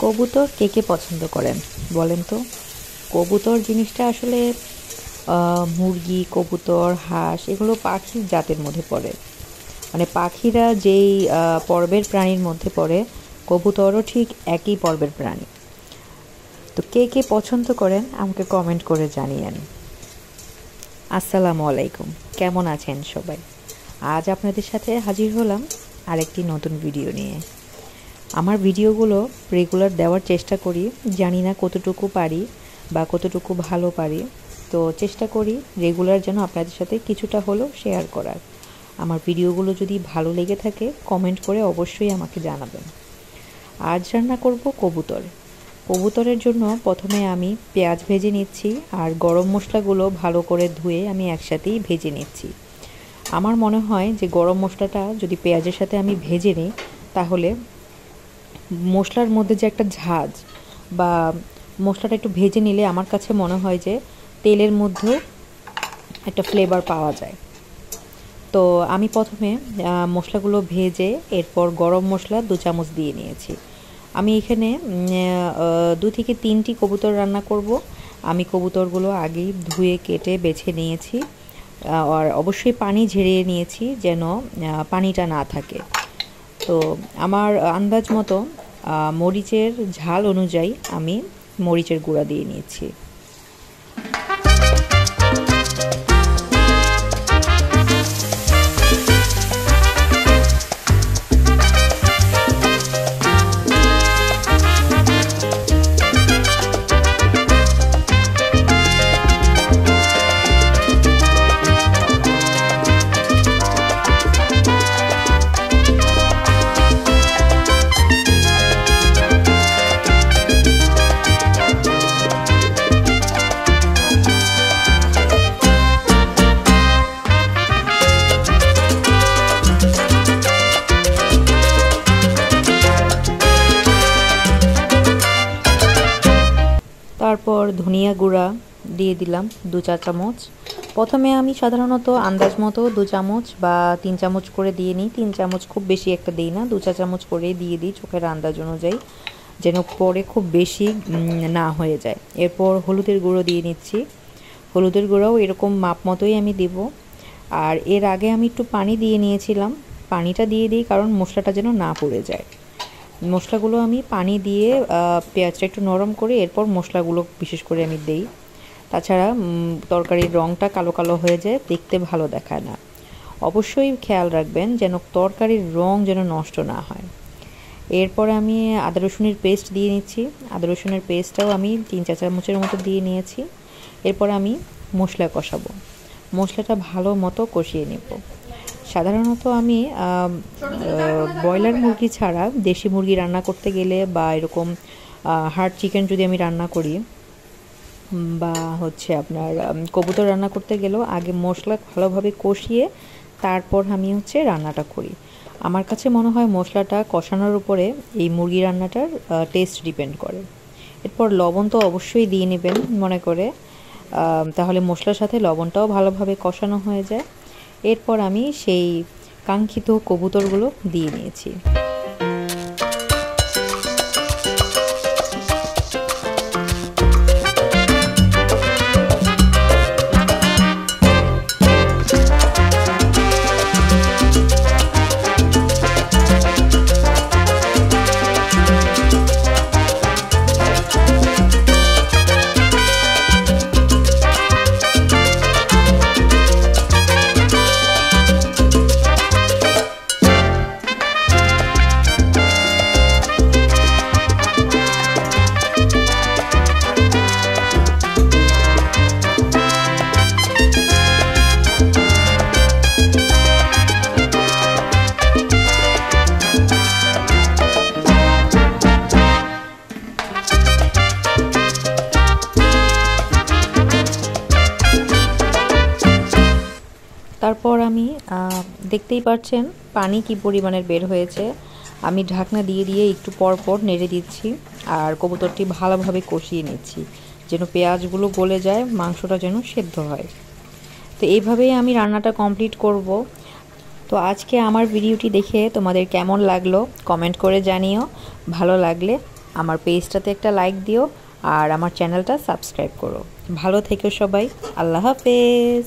কবুতর কে কে পছন্দ করেন বলেন তো? কবুতর জিনিসটা আসলে মুরগি, কবুতর, হাঁস এগুলো পাখির জাতের মধ্যে পড়ে। মানে পাখিরা যেই পর্বের প্রাণীর মধ্যে পড়ে, কবুতরও ঠিক একই পর্বের প্রাণী। তো কে কে পছন্দ করেন আমাকে কমেন্ট করে জানিয়েন। আসসালামু আলাইকুম, কেমন আছেন সবাই? আজ আপনাদের সাথে হাজির হলাম আরেকটি নতুন ভিডিও নিয়ে। আমার ভিডিওগুলো রেগুলার দেওয়ার চেষ্টা করি, জানি না কতটুকু পারি বা কতটুকু ভালো পারি। তো চেষ্টা করি রেগুলার যেন আপনাদের সাথে কিছুটা হলেও শেয়ার করার। আমার ভিডিওগুলো যদি ভালো লেগে থাকে কমেন্ট করে অবশ্যই আমাকে জানাবেন। আজ রান্না করব কবুতর। কবুতরের জন্য প্রথমে আমি পেঁয়াজ ভেজে নিচ্ছি, আর গরম মশলাগুলো ভালো করে ধুয়ে আমি একসাথেই ভেজে নিচ্ছি। আমার মনে হয় যে গরম মশলাটা যদি পেঁয়াজের সাথে আমি ভেজে নিই, তাহলে মশলার মধ্যে যে একটা ঝাঁজ বা মশলাটা একটু ভেজে নিলে আমার কাছে মনে হয় যে তেলের মধ্যেও একটা ফ্লেভার পাওয়া যায়। তো আমি প্রথমে মশলাগুলো ভেজে এরপর গরম মশলা 2 চামচ দিয়ে নিয়েছি। আমি এখানে 2 থেকে 3টি কবুতর রান্না করব। আমি কবুতরগুলো আগেই ধুয়ে কেটে বেছে নিয়েছি, আর অবশ্যই পানি ঝরিয়ে নিয়েছি যেন পানিটা না থাকে। তো আমার আন্দাজ মতো মরিচের ঝাল অনুযায়ী আমি মরিচের গুঁড়া দিয়ে নিয়েছি। তারপর ধনিয়া গুঁড়া দিয়ে দিলাম 2 চা চামচ। প্রথমে আমি সাধারণত আন্দাজ মতো 2 চামচ বা 3 চামচ করে দিয়ে নিই। 3 চামচ খুব বেশি একটা দিই না, 2 চা চামচ করে দিয়ে দিই চোখের আন্দাজ অনুযায়ী, যেন পরে খুব বেশি না হয়ে যায়। এরপর হলুদের গুঁড়ো দিয়ে নিচ্ছি। হলুদের গুঁড়াও এরকম মাপ মতোই আমি দেব। আর এর আগে আমি একটু পানি দিয়ে নিয়েছিলাম, পানিটা দিয়ে দিই কারণ মশলাটা যেন না পুড়ে যায়। মশলাগুলো আমি পানি দিয়ে পেঁয়াজটা একটু নরম করে এরপর মশলাগুলো বিশেষ করে আমি দেই। তাছাড়া তরকারির রঙটা কালো কালো হয়ে যায়, দেখতে ভালো দেখায় না। অবশ্যই খেয়াল রাখবেন যেন তরকারির রং যেন নষ্ট না হয়। এরপরে আমি আদা রসুনের পেস্ট দিয়ে নিচ্ছি। আদা রসুনের পেস্টটাও আমি 3 চা চামচের মতো দিয়ে নিয়েছি। এরপর আমি মশলা কষাবো, মশলাটা ভালো মতো কষিয়ে নেব। সাধারণত আমি ব্রয়লার মুরগি ছাড়া দেশি মুরগি রান্না করতে গেলে বা এরকম হার্ড চিকেন যদি আমি রান্না করি বা হচ্ছে আপনার কবুতর রান্না করতে গেলেও আগে মশলা ভালোভাবে কষিয়ে তারপর আমি রান্নাটা করি। আমার কাছে মনে হয় মশলাটা কষানোর উপরে এই মুরগি রান্নাটার টেস্ট ডিপেন্ড করে। এরপর লবণ তো অবশ্যই দিয়ে নেবেন মনে করে, তাহলে মশলার সাথে লবণটাও ভালোভাবে কষানো হয়ে যায়। এরপর আমি সেই কাঙ্ক্ষিত কবুতরগুলো দিয়ে নিয়েছি। তারপর আমি দেখতেই পাচ্ছেন পানি কি পরিমাণের বের হয়েছে। আমি ঢাকনা দিয়ে দিয়ে একটু পর পর নেড়ে দিচ্ছি আর কবুতরটি ভালোভাবে কষিয়ে নিচ্ছি যেন পেঁয়াজগুলো গলে যায়, মাংসটা যেন সেদ্ধ হয়। তো এইভাবেই আমি রান্নাটা কমপ্লিট করব। তো আজকে আমার ভিডিওটি দেখে তোমাদের কেমন লাগলো কমেন্ট করে জানিও। ভালো লাগলে আমার পেজটাতে একটা লাইক দিও আর আমার চ্যানেলটা সাবস্ক্রাইব করো। ভালো থেকো সবাই। আল্লাহ হাফেজ।